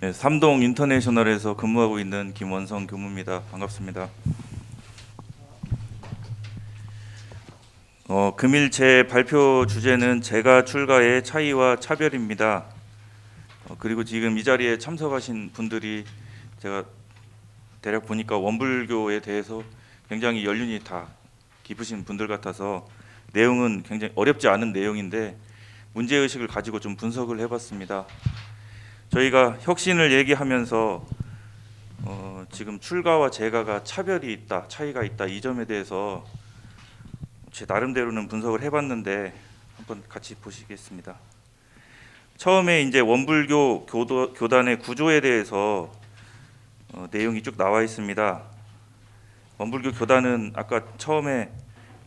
네, 삼동 인터내셔널에서 근무하고 있는 김원성 교무입니다. 반갑습니다. 금일 제 발표 주제는 제가 출가의 차이와 차별입니다. 그리고 지금 이 자리에 참석하신 분들이 제가 대략 보니까 원불교에 대해서 굉장히 연륜이 다 깊으신 분들 같아서 내용은 굉장히 어렵지 않은 내용인데 문제의식을 가지고 좀 분석을 해봤습니다. 저희가 혁신을 얘기하면서 지금 출가와 재가가 차별이 있다, 차이가 있다, 이 점에 대해서 제 나름대로는 분석을 해봤는데 한번 같이 보시겠습니다. 처음에 이제 원불교 교단의 구조에 대해서 내용이 쭉 나와 있습니다. 원불교 교단은 아까 처음에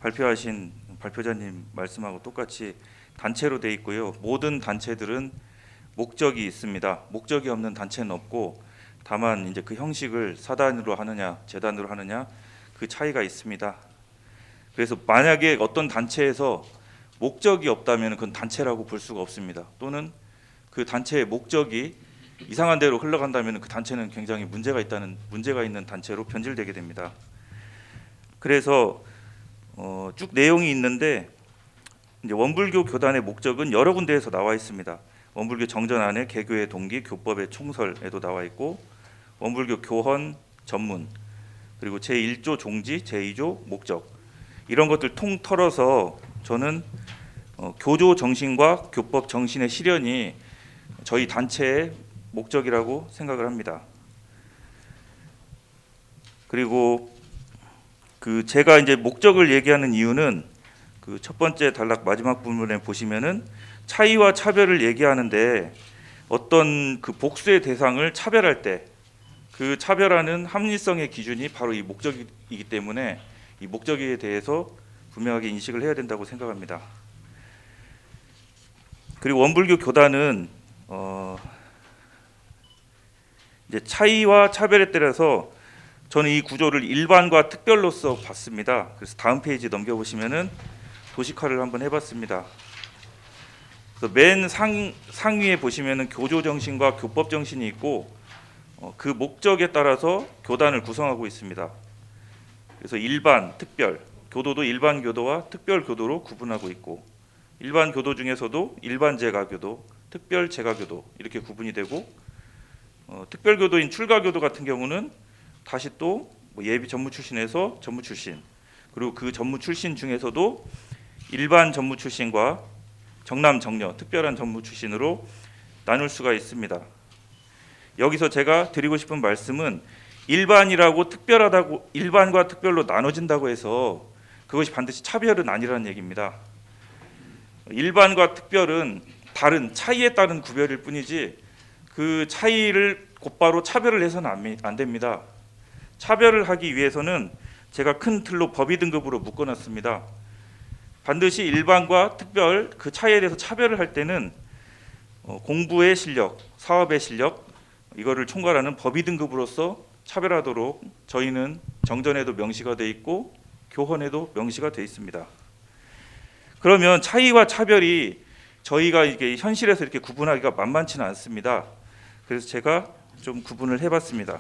발표하신 발표자님 말씀하고 똑같이 단체로 돼 있고요. 모든 단체들은 목적이 있습니다. 목적이 없는 단체는 없고 다만 이제 그 형식을 사단으로 하느냐 재단으로 하느냐 그 차이가 있습니다. 그래서 만약에 어떤 단체에서 목적이 없다면 그건 단체라고 볼 수가 없습니다. 또는 그 단체의 목적이 이상한 대로 흘러간다면 그 단체는 굉장히 문제가 있는 단체로 변질되게 됩니다. 그래서 쭉 내용이 있는데 이제 원불교 교단의 목적은 여러 군데에서 나와 있습니다. 원불교 정전 안에 개교의 동기, 교법의 총설에도 나와 있고 원불교 교헌 전문, 그리고 제1조 종지, 제2조 목적, 이런 것들 통틀어서 저는 교조 정신과 교법 정신의 실현이 저희 단체의 목적이라고 생각을 합니다. 그리고 그 제가 이제 목적을 얘기하는 이유는 그 첫 번째 단락 마지막 부분에 보시면은 차이와 차별을 얘기하는데 어떤 그 복수의 대상을 차별할 때 그 차별하는 합리성의 기준이 바로 이 목적이기 때문에 이 목적에 대해서 분명하게 인식을 해야 된다고 생각합니다. 그리고 원불교 교단은 이제 차이와 차별에 따라서 저는 이 구조를 일반과 특별로서 봤습니다. 그래서 다음 페이지 넘겨보시면은 도식화를 한번 해봤습니다. 그래서 맨 상위에 보시면은 교조 정신과 교법 정신이 있고 그 목적에 따라서 교단을 구성하고 있습니다. 그래서 일반, 특별, 교도도 일반 교도와 특별 교도로 구분하고 있고 일반 교도 중에서도 일반 재가 교도, 특별 재가 교도 이렇게 구분이 되고 특별 교도인 출가 교도 같은 경우는 다시 또 예비 전무 출신에서 전무 출신, 그리고 그 전무 출신 중에서도 일반 전무 출신과 정남 정녀 특별한 전무 출신으로 나눌 수가 있습니다. 여기서 제가 드리고 싶은 말씀은 일반이라고 특별하다고 일반과 특별로 나눠진다고 해서 그것이 반드시 차별은 아니라는 얘기입니다. 일반과 특별은 다른 차이에 따른 구별일 뿐이지 그 차이를 곧바로 차별을 해서는 안 됩니다. 차별을 하기 위해서는 제가 큰 틀로 법의 등급으로 묶어놨습니다. 반드시 일반과 특별 그 차이에 대해서 차별을 할 때는 공부의 실력, 사업의 실력 이거를 총괄하는 법의 등급으로서 차별하도록 저희는 정전에도 명시가 돼 있고 교헌에도 명시가 돼 있습니다. 그러면 차이와 차별이 저희가 이게 현실에서 이렇게 구분하기가 만만치는 않습니다. 그래서 제가 좀 구분을 해봤습니다.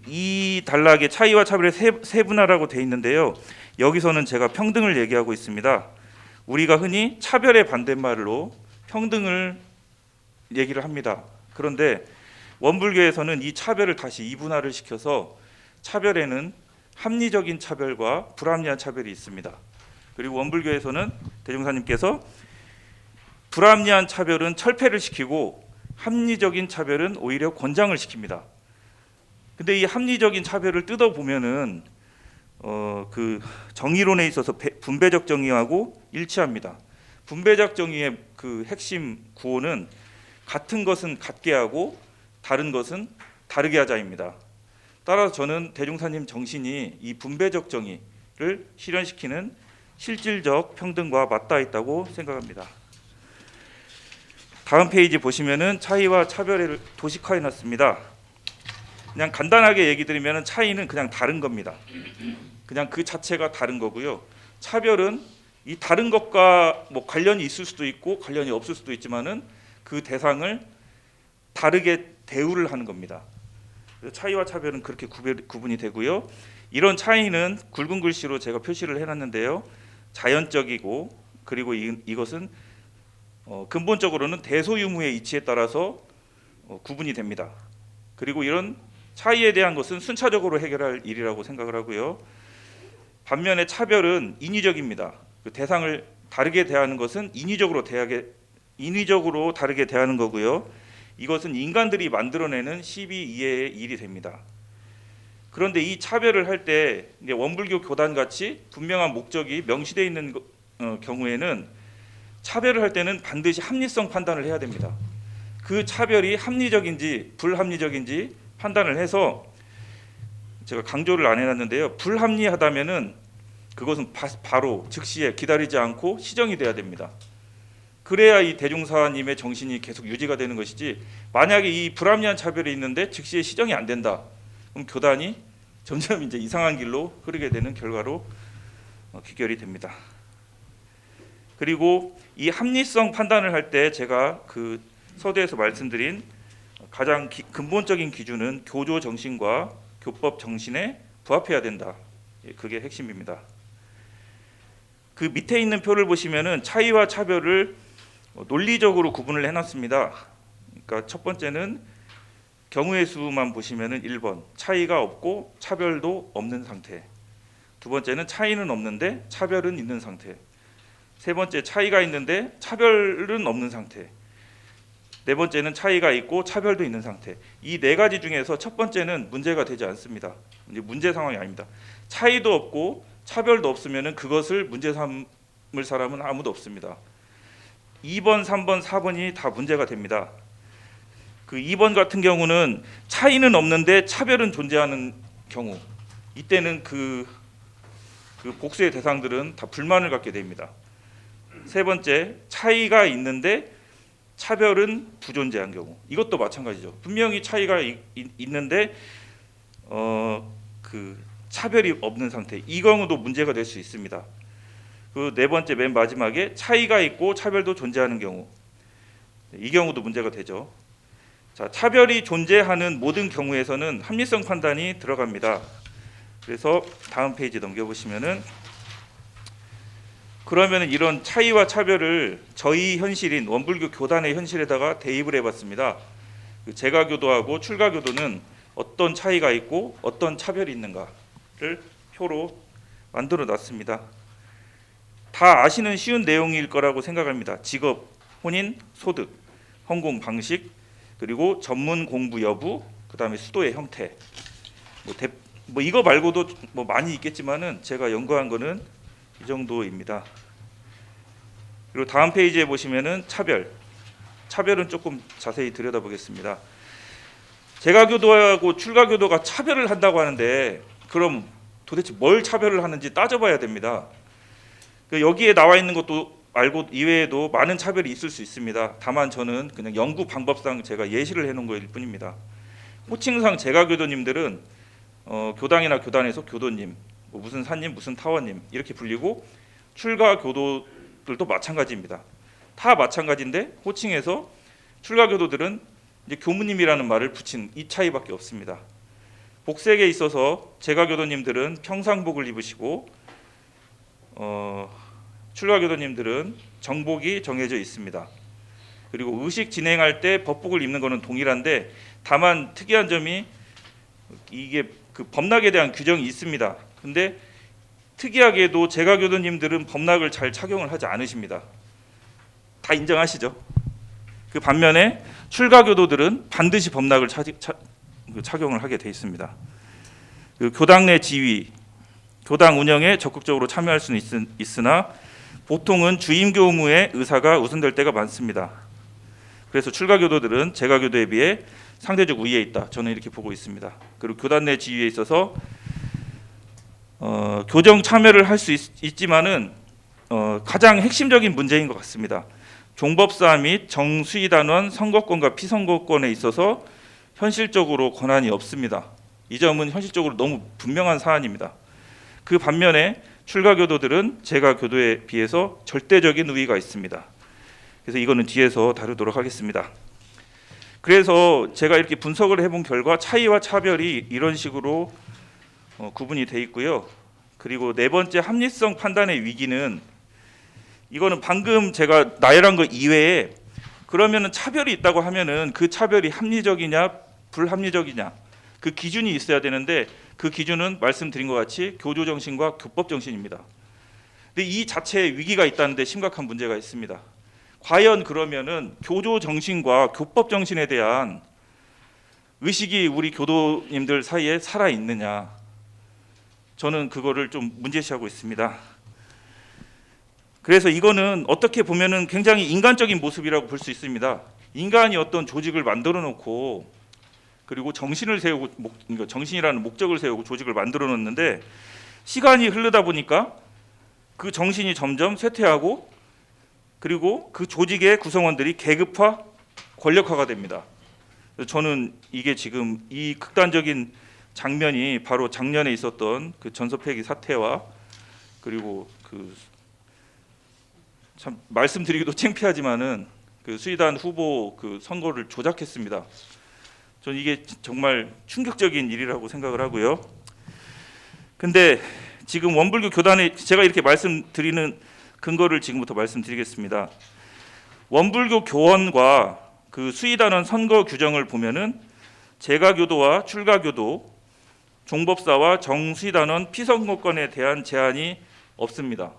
이 단락에 차이와 차별의 세분화라고 돼 있는데요. 여기서는 제가 평등을 얘기하고 있습니다. 우리가 흔히 차별의 반대말로 평등을 얘기를 합니다. 그런데 원불교에서는 이 차별을 다시 이분화를 시켜서 차별에는 합리적인 차별과 불합리한 차별이 있습니다. 그리고 원불교에서는 대종사님께서 불합리한 차별은 철폐를 시키고 합리적인 차별은 오히려 권장을 시킵니다. 근데 이 합리적인 차별을 뜯어 보면은 그 정의론에 있어서 분배적 정의하고 일치합니다. 분배적 정의의 그 핵심 구호는 같은 것은 같게 하고 다른 것은 다르게 하자입니다. 따라서 저는 대종사님 정신이 이 분배적 정의를 실현시키는 실질적 평등과 맞닿아 있다고 생각합니다. 다음 페이지 보시면은 차이와 차별을 도식화해 놨습니다. 그냥 간단하게 얘기 드리면 차이는 그냥 다른 겁니다. 그냥 그 자체가 다른 거고요. 차별은 이 다른 것과 뭐 관련이 있을 수도 있고 관련이 없을 수도 있지만은 그 대상을 다르게 대우를 하는 겁니다. 그래서 차이와 차별은 그렇게 구분이 되고요. 이런 차이는 굵은 글씨로 제가 표시를 해놨는데요. 자연적이고 그리고 이것은 근본적으로는 대소유무의 이치에 따라서 구분이 됩니다. 그리고 이런 차이에 대한 것은 순차적으로 해결할 일이라고 생각을 하고요. 반면에 차별은 인위적입니다. 그 대상을 다르게 대하는 것은 인위적으로 다르게 대하는 거고요. 이것은 인간들이 만들어내는 시비 이해의 일이 됩니다. 그런데 이 차별을 할 때 원불교 교단 같이 분명한 목적이 명시되어 있는 경우에는 차별을 할 때는 반드시 합리성 판단을 해야 됩니다. 그 차별이 합리적인지 불합리적인지 판단을 해서 제가 강조를 안 해놨는데요. 불합리하다면은 그것은 바로 즉시에 기다리지 않고 시정이 돼야 됩니다. 그래야 이 대종사님의 정신이 계속 유지가 되는 것이지, 만약에 이 불합리한 차별이 있는데 즉시에 시정이 안 된다, 그럼 교단이 점점 이제 이상한 길로 흐르게 되는 결과로 귀결이 됩니다. 그리고 이 합리성 판단을 할 때 제가 그 서두에서 말씀드린 가장 근본적인 기준은 교조 정신과 교법 정신에 부합해야 된다. 그게 핵심입니다. 그 밑에 있는 표를 보시면은 차이와 차별을 논리적으로 구분을 해놨습니다. 그러니까 첫 번째는 경우의 수만 보시면은 1번 차이가 없고 차별도 없는 상태. 두 번째는 차이는 없는데 차별은 있는 상태. 세 번째 차이가 있는데 차별은 없는 상태. 네 번째는 차이가 있고 차별도 있는 상태. 이 네 가지 중에서 첫 번째는 문제가 되지 않습니다. 이제 문제 상황이 아닙니다. 차이도 없고 차별도 없으면은 그것을 문제 삼을 사람은 아무도 없습니다. 2번, 3번, 4번이 다 문제가 됩니다. 그 2번 같은 경우는 차이는 없는데 차별은 존재하는 경우, 이때는 그 복수의 대상들은 다 불만을 갖게 됩니다. 세 번째, 차이가 있는데 차별은 부존재한 경우, 이것도 마찬가지죠. 분명히 차이가 있는데 그 차별이 없는 상태, 이 경우도 문제가 될 수 있습니다. 그 네 번째 맨 마지막에 차이가 있고 차별도 존재하는 경우, 이 경우도 문제가 되죠. 자, 차별이 존재하는 모든 경우에서는 합리성 판단이 들어갑니다. 그래서 다음 페이지 넘겨보시면은, 그러면 이런 차이와 차별을 저희 현실인 원불교 교단의 현실에다가 대입을 해봤습니다. 제가교도하고 출가교도는 어떤 차이가 있고 어떤 차별이 있는가를 표로 만들어 놨습니다. 다 아시는 쉬운 내용일 거라고 생각합니다. 직업, 혼인, 소득, 헌공 방식, 그리고 전문 공부 여부, 그 다음에 수도의 형태. 뭐 이거 말고도 뭐 많이 있겠지만은 제가 연구한 거는 이 정도입니다. 그리고 다음 페이지에 보시면은 차별은 조금 자세히 들여다보겠습니다. 제가교도하고 출가교도가 차별을 한다고 하는데, 그럼 도대체 뭘 차별을 하는지 따져봐야 됩니다. 여기에 나와 있는 것도 말고 이외에도 많은 차별이 있을 수 있습니다. 다만 저는 그냥 연구 방법상 제가 예시를 해놓은 거일 뿐입니다. 호칭상 제가교도님들은 교당이나 교단에서 교도님, 뭐 무슨 사님, 무슨 타원님 이렇게 불리고, 출가교도들도 마찬가지입니다. 다 마찬가지인데 호칭에서 출가교도들은 이제 교무님이라는 말을 붙인 이 차이밖에 없습니다. 복색에 있어서 제가교도님들은 평상복을 입으시고 출가교도님들은 정복이 정해져 있습니다. 그리고 의식 진행할 때 법복을 입는 것은 동일한데, 다만 특이한 점이 이게 그 법락에 대한 규정이 있습니다. 근데 특이하게도 제가교도님들은 법락을 잘 착용을 하지 않으십니다. 다 인정하시죠? 그 반면에 출가교도들은 반드시 법락을 착용을 하게 돼 있습니다. 그 교당 내 지위, 교당 운영에 적극적으로 참여할 수는 있으나 보통은 주임교무의 의사가 우선될 때가 많습니다. 그래서 출가교도들은 제가교도에 비해 상대적 우위에 있다, 저는 이렇게 보고 있습니다. 그리고 교단 내 지위에 있어서 교정 참여를 할 수 있지만은 가장 핵심적인 문제인 것 같습니다. 종법사 및 정수의단원 선거권과 피선거권에 있어서 현실적으로 권한이 없습니다. 이 점은 현실적으로 너무 분명한 사안입니다. 그 반면에 출가교도들은 제가교도에 비해서 절대적인 우위가 있습니다. 그래서 이거는 뒤에서 다루도록 하겠습니다. 그래서 제가 이렇게 분석을 해본 결과 차이와 차별이 이런 식으로 구분이 돼 있고요. 그리고 네 번째 합리성 판단의 위기는 이거는 방금 제가 나열한 거 이외에 그러면은 차별이 있다고 하면은 그 차별이 합리적이냐 불합리적이냐 그 기준이 있어야 되는데 그 기준은 말씀드린 것 같이 교조 정신과 교법 정신입니다. 근데 이 자체에 위기가 있다는데 심각한 문제가 있습니다. 과연 그러면은 교조 정신과 교법 정신에 대한 의식이 우리 교도님들 사이에 살아 있느냐? 저는 그거를 좀 문제시하고 있습니다. 그래서 이거는 어떻게 보면은 굉장히 인간적인 모습이라고 볼 수 있습니다. 인간이 어떤 조직을 만들어 놓고 그리고 정신을 세우고 정신이라는 목적을 세우고 조직을 만들어 놓는데 시간이 흐르다 보니까 그 정신이 점점 쇠퇴하고 그리고 그 조직의 구성원들이 계급화, 권력화가 됩니다. 저는 이게 지금 이 극단적인 장면이 바로 작년에 있었던 그 전서패기 사태와 그리고 그 참 말씀드리기도 창피하지만은 그 수의단 후보 그 선거를 조작했습니다. 저는 이게 정말 충격적인 일이라고 생각을 하고요. 근데 지금 원불교 교단에 제가 이렇게 말씀드리는 근거를 지금부터 말씀드리겠습니다. 원불교 교원과 그 수의단원 선거 규정을 보면은 재가교도와 출가교도, 종법사와 정수의단원 피선거권에 대한 제한이 없습니다.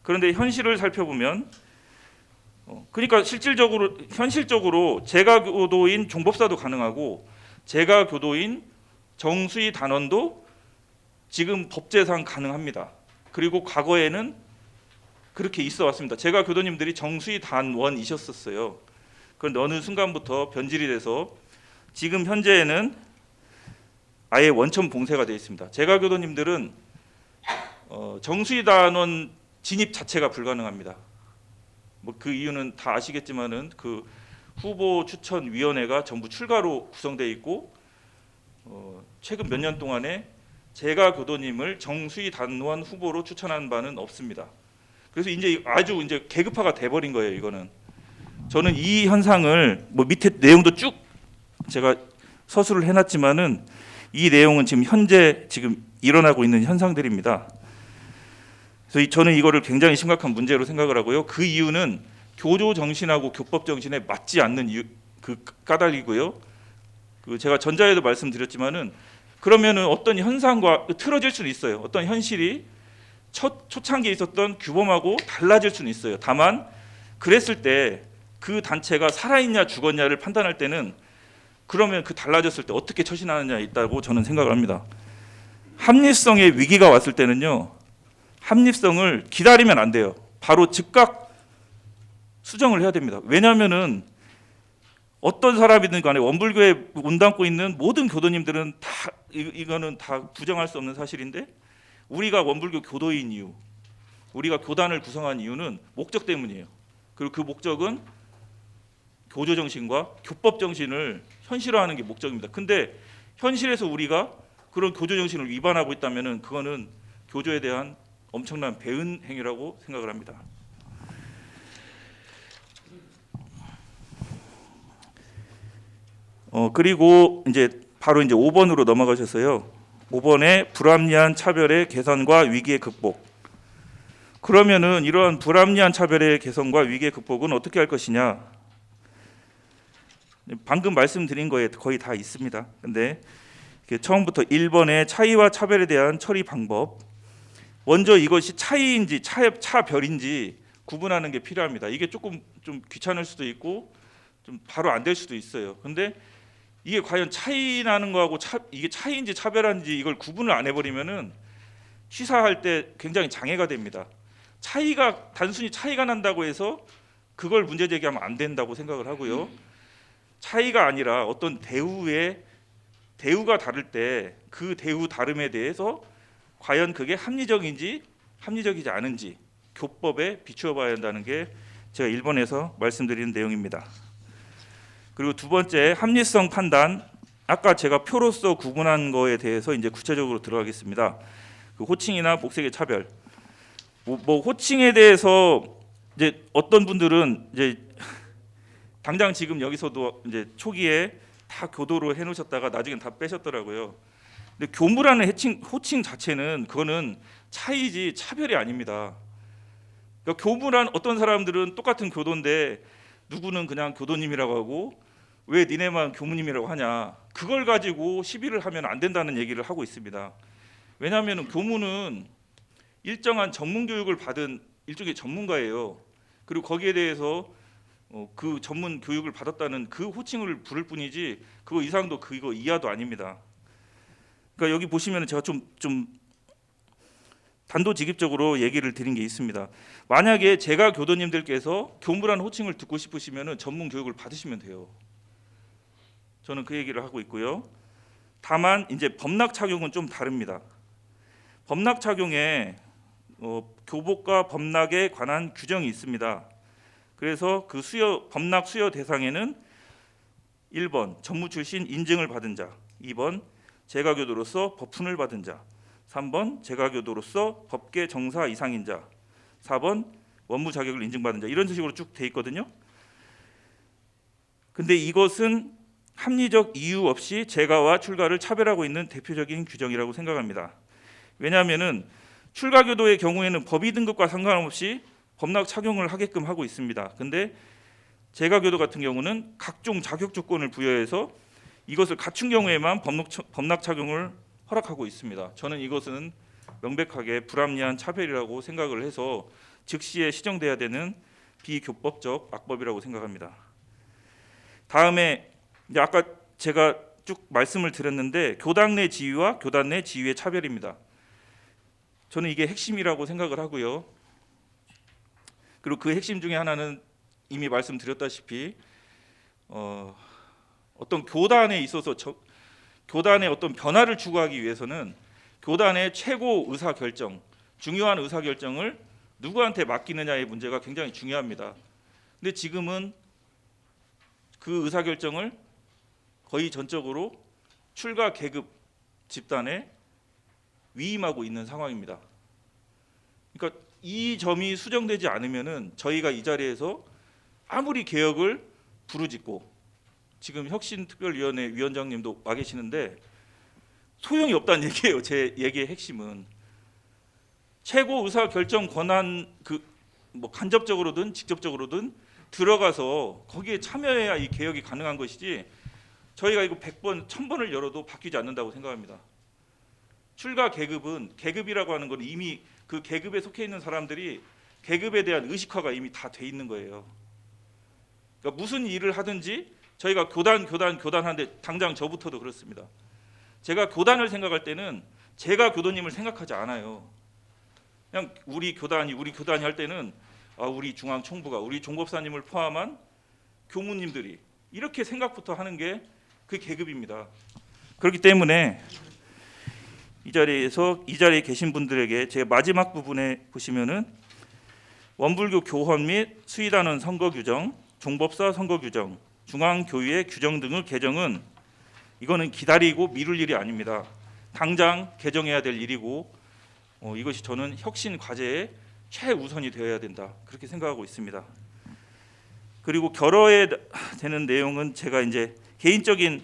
그런데 현실을 살펴보면 그러니까 현실적으로 재가교도인 종법사도 가능하고 재가교도인 정수의단원도 지금 법제상 가능합니다. 그리고 과거에는 그렇게 있어 왔습니다. 제가 교도님들이 정수의단원이셨었어요. 그런데 어느 순간부터 변질이 돼서 지금 현재에는 아예 원천 봉쇄가 되어 있습니다. 제가 교도님들은 정수의단원 진입 자체가 불가능합니다. 뭐 그 이유는 다 아시겠지만은 그 후보 추천 위원회가 전부 출가로 구성되어 있고 최근 몇 년 동안에 제가 교도님을 정수의단원 후보로 추천한 바는 없습니다. 그래서 이제 아주 이제 계급화가 돼버린 거예요. 이거는 저는 이 현상을 뭐 밑에 내용도 쭉 제가 서술을 해놨지만은 이 내용은 지금 현재 지금 일어나고 있는 현상들입니다. 그래서 저는 이거를 굉장히 심각한 문제로 생각을 하고요. 그 이유는 교조 정신하고 교법 정신에 맞지 않는 이유, 그 까닭이고요. 그 제가 전자에도 말씀드렸지만은 그러면은 어떤 현상과 틀어질 수는 있어요. 어떤 현실이 초창기에 있었던 규범하고 달라질 수는 있어요. 다만 그랬을 때 그 단체가 살아있냐 죽었냐를 판단할 때는 그러면 그 달라졌을 때 어떻게 처신하느냐에 있다고 저는 생각을 합니다. 합리성의 위기가 왔을 때는요. 합리성을 기다리면 안 돼요. 바로 즉각 수정을 해야 됩니다. 왜냐하면은 어떤 사람이든 간에 원불교에 몸담고 있는 모든 교도님들은 다 이거는 다 부정할 수 없는 사실인데 우리가 원불교 교도인 이유, 우리가 교단을 구성한 이유는 목적 때문이에요. 그리고 그 목적은 교조 정신과 교법 정신을 현실화하는 게 목적입니다. 근데 현실에서 우리가 그런 교조 정신을 위반하고 있다면은 그거는 교조에 대한 엄청난 배은 행위라고 생각을 합니다. 그리고 이제 바로 이제 5번으로 넘어가셔서요. 5번에 불합리한 차별의 개선과 위기의 극복. 그러면은 이러한 불합리한 차별의 개선과 위기의 극복은 어떻게 할 것이냐? 방금 말씀드린 거에 거의 다 있습니다. 근데 처음부터 1번의 차이와 차별에 대한 처리 방법. 먼저 이것이 차이인지 차별인지 구분하는 게 필요합니다. 이게 조금 좀 귀찮을 수도 있고 좀 바로 안 될 수도 있어요. 근데 이게 과연 차이 나는 거하고 이게 차이인지 차별인지 이걸 구분을 안 해버리면은 취사할 때 굉장히 장애가 됩니다. 단순히 차이가 난다고 해서 그걸 문제 제기하면 안 된다고 생각을 하고요. 차이가 아니라 어떤 대우가 다를 때 그 대우 다름에 대해서 과연 그게 합리적인지 합리적이지 않은지 교법에 비추어 봐야 한다는 게 제가 1번에서 말씀드리는 내용입니다. 그리고 두 번째 합리성 판단. 아까 제가 표로서 구분한 거에 대해서 이제 구체적으로 들어가겠습니다. 그 호칭이나 복색의 차별. 뭐 호칭에 대해서 이제 어떤 분들은 이제 당장 지금 여기서도 이제 초기에 다 교도로 해놓으셨다가 나중엔 다 빼셨더라고요. 근데 교무라는 호칭 자체는 그거는 차이지 차별이 아닙니다. 그러니까 교무란 어떤 사람들은 똑같은 교도인데 누구는 그냥 교도님이라고 하고 왜 니네만 교무님이라고 하냐, 그걸 가지고 시비를 하면 안 된다는 얘기를 하고 있습니다. 왜냐하면 교무는 일정한 전문 교육을 받은 일종의 전문가예요. 그리고 거기에 대해서 그 전문 교육을 받았다는 그 호칭을 부를 뿐이지 그거 이상도 그거 이하도 아닙니다. 그러니까 여기 보시면 제가 좀 단도직입적으로 얘기를 드린 게 있습니다. 만약에 제가 교도님들께서 교무라는 호칭을 듣고 싶으시면 전문 교육을 받으시면 돼요. 저는 그 얘기를 하고 있고요. 다만 이제 법낙 착용은 좀 다릅니다. 법낙 착용에 교복과 법낙에 관한 규정이 있습니다. 그래서 그 법낙 수여 대상에는 1번 전무 출신 인증을 받은 자, 2번 재가교도로서 법훈을 받은 자, 3번 재가교도로서 법계 정사 이상인 자, 4번 원무 자격을 인증받은 자, 이런 식으로 쭉 돼 있거든요. 근데 이것은 합리적 이유 없이 재가와 출가를 차별하고 있는 대표적인 규정이라고 생각합니다. 왜냐하면은 출가교도의 경우에는 법의 등급과 상관없이 법낙 착용을 하게끔 하고 있습니다. 근데 재가교도 같은 경우는 각종 자격 조건을 부여해서 이것을 갖춘 경우에만 법낙 착용을 허락하고 있습니다. 저는 이것은 명백하게 불합리한 차별이라고 생각을 해서 즉시에 시정돼야 되는 비교법적 악법이라고 생각합니다. 다음에 이제 아까 제가 쭉 말씀을 드렸는데 교당 내 지위와 교단 내 지위의 차별입니다. 저는 이게 핵심이라고 생각을 하고요. 그리고 그 핵심 중에 하나는 이미 말씀드렸다시피 어떤 교단에 있어서 교단의 어떤 변화를 추구하기 위해서는 교단의 최고 의사 결정, 중요한 의사 결정을 누구한테 맡기느냐의 문제가 굉장히 중요합니다. 근데 지금은 그 의사 결정을 거의 전적으로 출가 계급 집단에 위임하고 있는 상황입니다. 그러니까 이 점이 수정되지 않으면은 저희가 이 자리에서 아무리 개혁을 부르짖고, 지금 혁신특별위원회 위원장님도 와 계시는데 소용이 없다는 얘기예요. 제 얘기의 핵심은 최고 의사 결정 권한 뭐 간접적으로든 직접적으로든 들어가서 거기에 참여해야 이 개혁이 가능한 것이지, 저희가 이거 100번, 1000번을 열어도 바뀌지 않는다고 생각합니다. 출가 계급은, 계급이라고 하는 건 이미 그 계급에 속해 있는 사람들이 계급에 대한 의식화가 이미 다 돼 있는 거예요. 그러니까 무슨 일을 하든지 저희가 교단 하는데 당장 저부터도 그렇습니다. 제가 교단을 생각할 때는 제가 교도님을 생각하지 않아요. 그냥 우리 교단이 할 때는 우리 중앙총부가, 우리 종법사님을 포함한 교무님들이 이렇게 생각부터 하는 게 그 계급입니다. 그렇기 때문에 이 자리에 계신 분들에게 제 마지막 부분에 보시면은 원불교 교헌 및 수의단원 선거 규정, 종법사 선거 규정, 중앙교의회 규정 등의 개정은 이거는 기다리고 미룰 일이 아닙니다. 당장 개정해야 될 일이고 이것이 저는 혁신 과제의 최우선이 되어야 된다, 그렇게 생각하고 있습니다. 그리고 결어에 되는 내용은 제가 이제 개인적인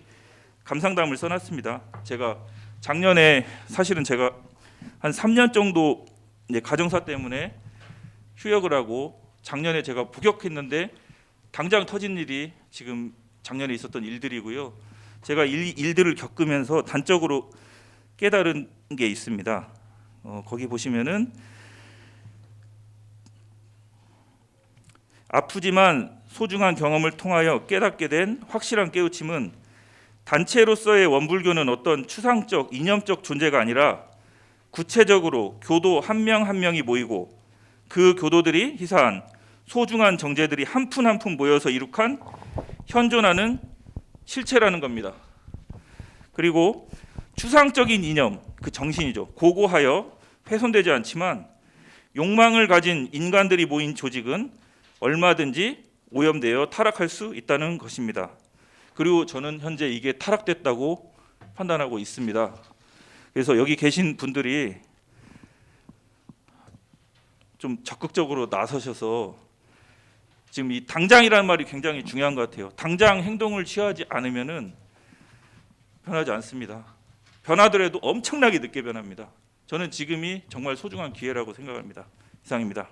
감상담을 써놨습니다. 제가 작년에 사실은 제가 한 3년 정도 이제 가정사 때문에 휴역을 하고 작년에 제가 복역했는데 당장 터진 일이 지금 작년에 있었던 일들이고요. 제가 일들을 겪으면서 단적으로 깨달은 게 있습니다. 거기 보시면은 아프지만 소중한 경험을 통하여 깨닫게 된 확실한 깨우침은 단체로서의 원불교는 어떤 추상적, 이념적 존재가 아니라 구체적으로 교도 한 명 한 명이 모이고 그 교도들이 희사한 소중한 정제들이 한 푼 한 푼 모여서 이룩한 현존하는 실체라는 겁니다. 그리고 추상적인 이념, 그 정신이죠. 고고하여 훼손되지 않지만 욕망을 가진 인간들이 모인 조직은 얼마든지 오염되어 타락할 수 있다는 것입니다. 그리고 저는 현재 이게 타락됐다고 판단하고 있습니다. 그래서 여기 계신 분들이 좀 적극적으로 나서셔서 지금 이 당장이라는 말이 굉장히 중요한 것 같아요. 당장 행동을 취하지 않으면은 변하지 않습니다. 변하더라도 엄청나게 늦게 변합니다. 저는 지금이 정말 소중한 기회라고 생각합니다. 이상입니다.